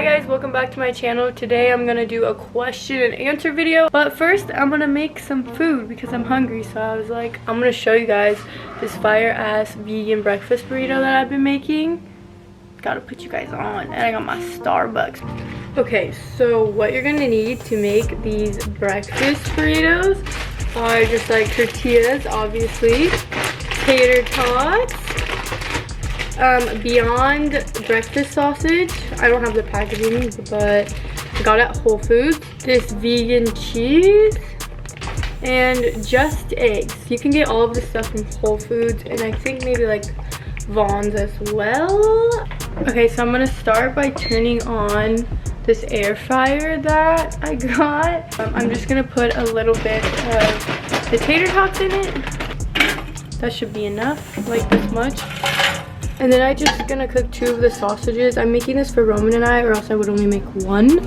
Hi guys, welcome back to my channel. Today I'm gonna do a question and answer video, but first I'm gonna make some food because I'm hungry. So I was like, I'm gonna show you guys this fire ass vegan breakfast burrito that I've been making. Gotta put you guys on. And I got my Starbucks. Okay, so what you're gonna need to make these breakfast burritos are just like tortillas, obviously, tater tots, Beyond breakfast sausage. I don't have the packaging, but I got it at Whole Foods. This vegan cheese and just eggs. You can get all of this stuff from Whole Foods and I think maybe like Vaughn's as well. Okay, so I'm gonna start by turning on this air fryer that I got. I'm just gonna put a little bit of the tater tots in it. That should be enough, like this much. And then I'm just gonna cook 2 of the sausages. I'm making this for Roman and I, or else I would only make 1.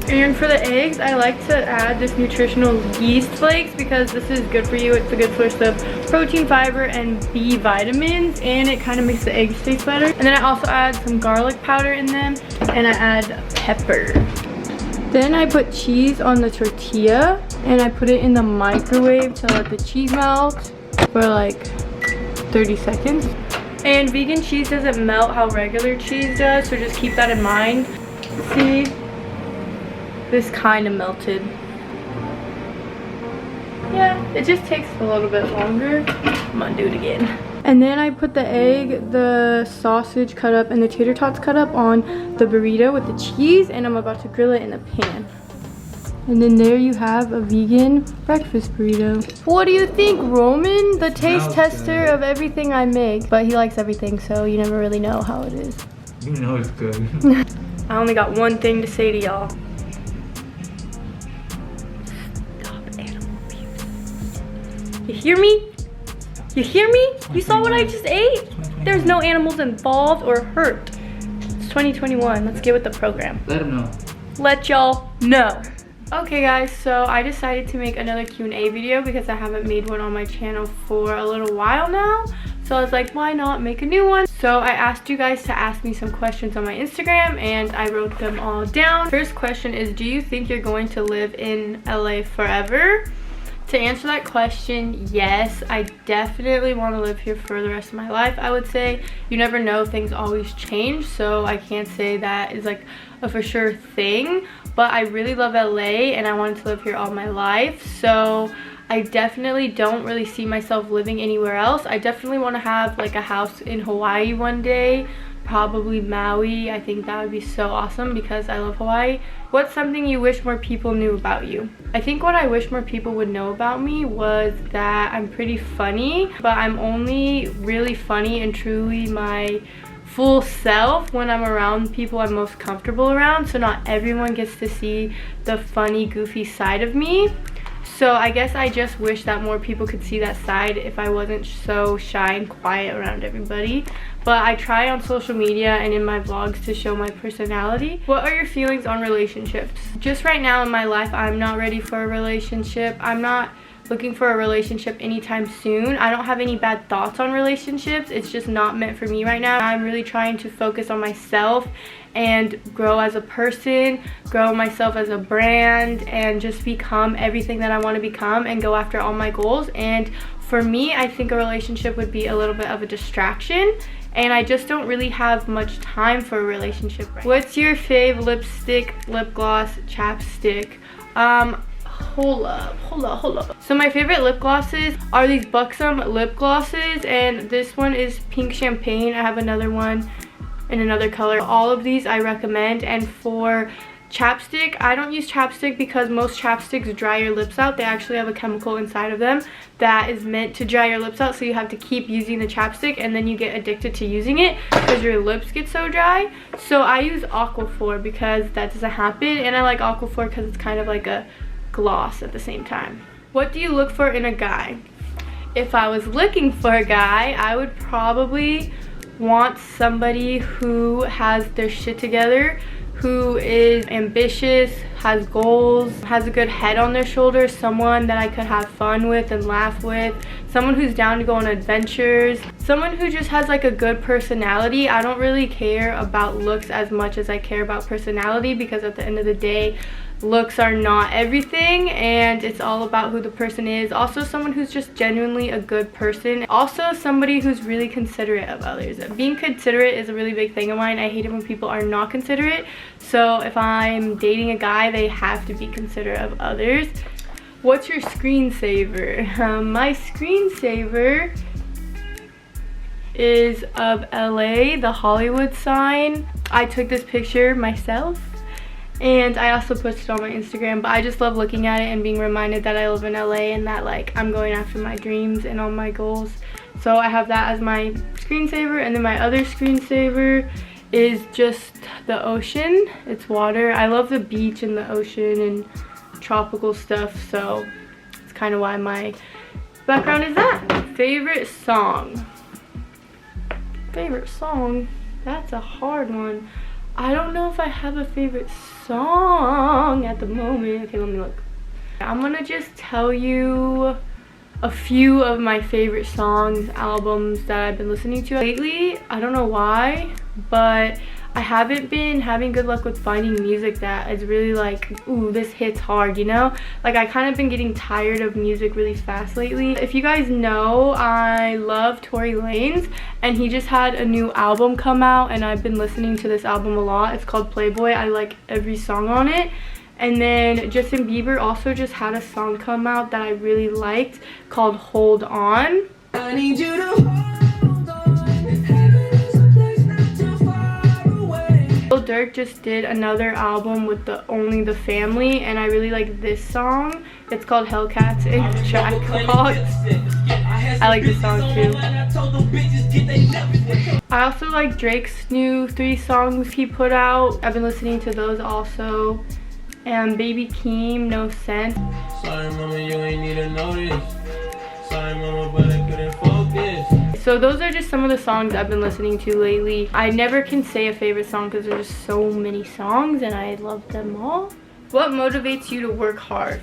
And for the eggs, I like to add this nutritional yeast flakes because this is good for you. It's a good source of protein, fiber, and B vitamins, and it kind of makes the eggs taste better. And then I also add some garlic powder in them, and I add pepper. Then I put cheese on the tortilla, and I put it in the microwave to let the cheese melt for like 30 seconds. And vegan cheese doesn't melt how regular cheese does, so just keep that in mind. See, this kind of melted. Yeah, it just takes a little bit longer. I'm gonna do it again. And then I put the egg, the sausage cut up, and the tater tots cut up on the burrito with the cheese, and I'm about to grill it in a pan. And then there you have a vegan breakfast burrito. What do you think, Roman? The taste tester of everything I make. But he likes everything, so you never really know how it is. You know it's good. I only got one thing to say to y'all. Stop animal abuse. You hear me? You hear me? You saw what I just ate? There's no animals involved or hurt. It's 2021. Let's get with the program. Let them know. Let y'all know. Okay guys, so I decided to make another Q&A video because I haven't made one on my channel for a little while now. So I was like, why not make a new one? So I asked you guys to ask me some questions on my Instagram and I wrote them all down. First question is, do you think you're going to live in LA forever? To answer that question, yes, I definitely want to live here for the rest of my life. I would say you never know, things always change, so I can't say that is like a for sure thing, but I really love LA and I wanted to live here all my life, so I definitely don't really see myself living anywhere else. I definitely want to have like a house in Hawaii one day, probably Maui. I think that would be so awesome because I love Hawaii. What's something you wish more people knew about you? I think what I wish more people would know about me was that I'm pretty funny, but I'm only really funny and truly my full self when I'm around people I'm most comfortable around. So not everyone gets to see the funny, goofy side of me. So I guess I just wish that more people could see that side if I wasn't so shy and quiet around everybody. But I try on social media and in my vlogs to show my personality. What are your feelings on relationships? Just right now in my life, I'm not ready for a relationship. I'm not looking for a relationship anytime soon. I don't have any bad thoughts on relationships. It's just not meant for me right now. I'm really trying to focus on myself and grow as a person, grow myself as a brand, and just become everything that I want to become and go after all my goals. And for me, I think a relationship would be a little bit of a distraction, and I just don't really have much time for a relationship right now. What's your fave lipstick, lip gloss, chapstick? Hold up. So my favorite lip glosses are these Buxom lip glosses, and this one is pink champagne. I have another one in another color. All of these I recommend. And for chapstick, I don't use chapstick because most chapsticks dry your lips out. They actually have a chemical inside of them that is meant to dry your lips out, so you have to keep using the chapstick and then you get addicted to using it because your lips get so dry. So I use Aquaphor because that doesn't happen, and I like Aquaphor because it's kind of like a gloss at the same time. What do you look for in a guy? If I was looking for a guy, I would probably want somebody who has their shit together, who is ambitious, has goals, has a good head on their shoulders, someone that I could have fun with and laugh with, someone who's down to go on adventures, someone who just has like a good personality. I don't really care about looks as much as I care about personality, because at the end of the day, looks are not everything and it's all about who the person is. Also someone who's just genuinely a good person. Also somebody who's really considerate of others. Being considerate is a really big thing of mine. I hate it when people are not considerate. So if I'm dating a guy, they have to be considerate of others. What's your screensaver? My screensaver is of LA, the Hollywood sign. I took this picture myself and I also posted it on my Instagram, but I just love looking at it and being reminded that I live in LA and that like I'm going after my dreams and all my goals. So I have that as my screensaver, and then my other screensaver is just the ocean. It's water. I love the beach and the ocean and tropical stuff, so it's kind of why my background is that. Favorite song? Favorite song? That's a hard one. I don't know if I have a favorite song at the moment. Okay, let me look. I'm gonna just tell you a few of my favorite songs, albums that I've been listening to lately. I don't know why, but I haven't been having good luck with finding music that is really like, ooh, this hits hard, you know? Like, I kind of been getting tired of music really fast lately. If you guys know, I love Tory Lanez, and he just had a new album come out, and I've been listening to this album a lot. It's called Playboy. I like every song on it. And then Justin Bieber also just had a song come out that I really liked called Hold On. I need you to hold on. Dirk just did another album with Only the Family, and I really like this song. It's called Hellcats and Trackhogs. I like this song too. I also like Drake's new 3 songs he put out. I've been listening to those also. And Baby Keem, No Sense. Sorry mama, you ain't need to notice. Sorry mama, but I couldn't focus. So those are just some of the songs I've been listening to lately. I never can say a favorite song because there's just so many songs and I love them all. What motivates you to work hard?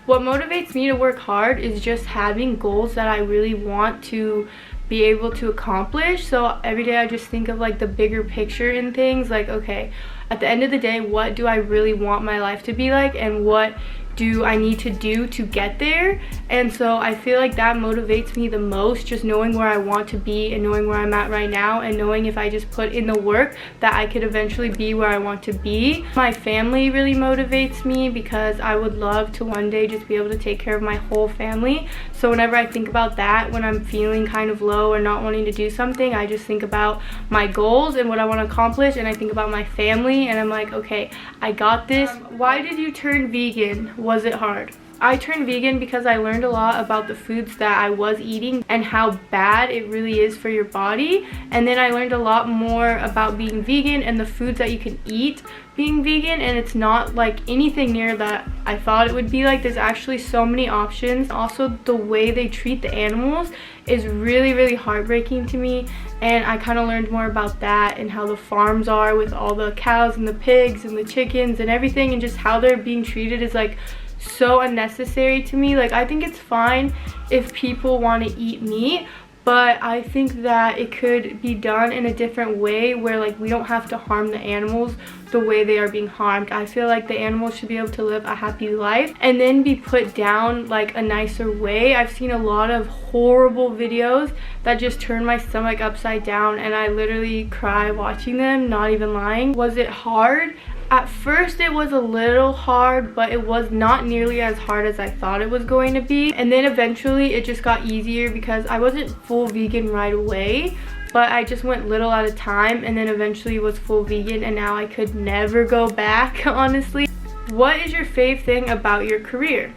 What motivates me to work hard is just having goals that I really want to be able to accomplish. So every day I just think of like the bigger picture in things, like, okay, at the end of the day, what do I really want my life to be like, and what do I need to do to get there? And so I feel like that motivates me the most, just knowing where I want to be and knowing where I'm at right now, and knowing if I just put in the work that I could eventually be where I want to be. My family really motivates me because I would love to one day just be able to take care of my whole family. So whenever I think about that, when I'm feeling kind of low or not wanting to do something, I just think about my goals and what I want to accomplish, and I think about my family, and I'm like, okay, I got this. Why did you turn vegan? Was it hard? I turned vegan because I learned a lot about the foods that I was eating and how bad it really is for your body. And then I learned a lot more about being vegan and the foods that you can eat being vegan, and it's not like anything near that I thought it would be like. There's actually so many options. Also, the way they treat the animals is really, really heartbreaking to me, and I kind of learned more about that and how the farms are with all the cows and the pigs and the chickens and everything, and just how they're being treated is like so unnecessary to me. Like, I think it's fine if people want to eat meat, but I think that it could be done in a different way where like we don't have to harm the animals the way they are being harmed. I feel like the animals should be able to live a happy life and then be put down like a nicer way. I've seen a lot of horrible videos that just turn my stomach upside down, and I literally cry watching them, not even lying. Was it hard? At first it was a little hard, but it was not nearly as hard as I thought it was going to be. And then eventually it just got easier because I wasn't full vegan right away, but I just went little at a time, and then eventually was full vegan, and now I could never go back, honestly. What is your fave thing about your career?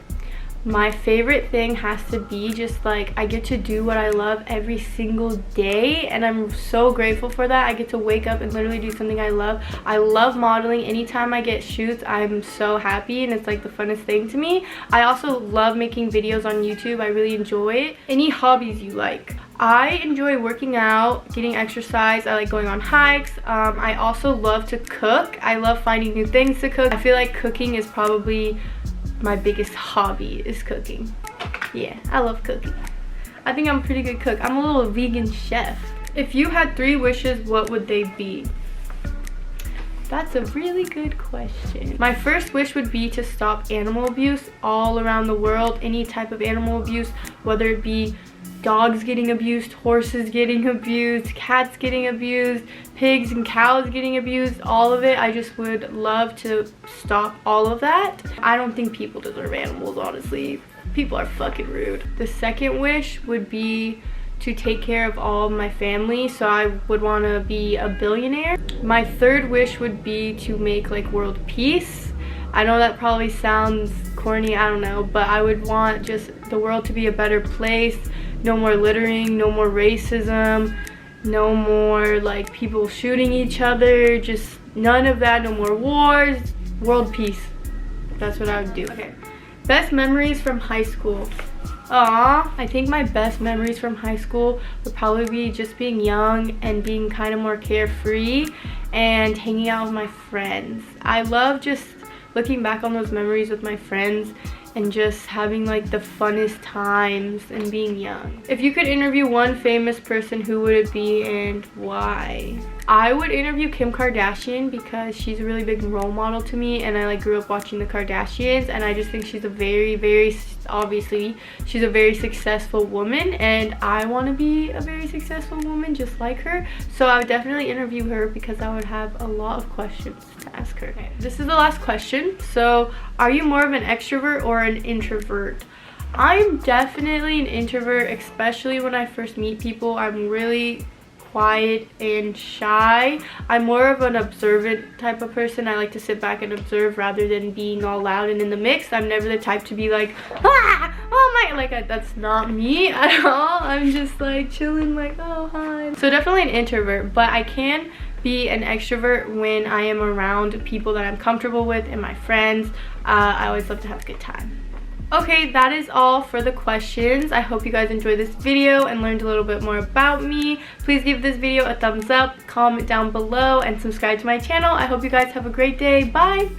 My favorite thing has to be just like I get to do what I love every single day, and I'm so grateful for that. I get to wake up and literally do something I love. I love modeling. Anytime I get shoots, I'm so happy, and it's like the funnest thing to me. I also love making videos on YouTube. I really enjoy it. Any hobbies you like? I enjoy working out, getting exercise. I like going on hikes. I also love to cook. I love finding new things to cook. I feel like cooking is probably my biggest hobby, is cooking. Yeah, I love cooking. I think I'm a pretty good cook. I'm a little vegan chef. If you had 3 wishes, what would they be? That's a really good question. My first wish would be to stop animal abuse all around the world. Any type of animal abuse, whether it be dogs getting abused, horses getting abused, cats getting abused, pigs and cows getting abused, all of it. I just would love to stop all of that. I don't think people deserve animals, honestly. People are fucking rude. The second wish would be to take care of all of my family, so I would want to be a billionaire. My third wish would be to make like world peace. I know that probably sounds corny, I don't know, but I would want just the world to be a better place. No more littering, no more racism, no more like people shooting each other, just none of that, no more wars, world peace. That's what I would do. Okay, best memories from high school. I think my best memories from high school would probably be just being young and being kind of more carefree and hanging out with my friends. I love just looking back on those memories with my friends and just having like the funnest times and being young. If you could interview one famous person, who would it be and why? I would interview Kim Kardashian because she's a really big role model to me, and I like grew up watching the Kardashians, and I just think she's a very obviously she's a very successful woman, and I want to be a very successful woman just like her. So I would definitely interview her because I would have a lot of questions to ask her. Okay, this is the last question. So are you more of an extrovert or an introvert? I'm definitely an introvert, especially when I first meet people. I'm really quiet and shy. I'm more of an observant type of person. I like to sit back and observe rather than being all loud and in the mix. I'm never the type to be like, ah, oh my, like that's not me at all. I'm just like chilling, like, oh hi. So definitely an introvert, but I can be an extrovert when I am around people that I'm comfortable with and my friends. I always love to have a good time. Okay, that is all for the questions. I hope you guys enjoyed this video and learned a little bit more about me. Please give this video a thumbs up, comment down below, and subscribe to my channel. I hope you guys have a great day. Bye.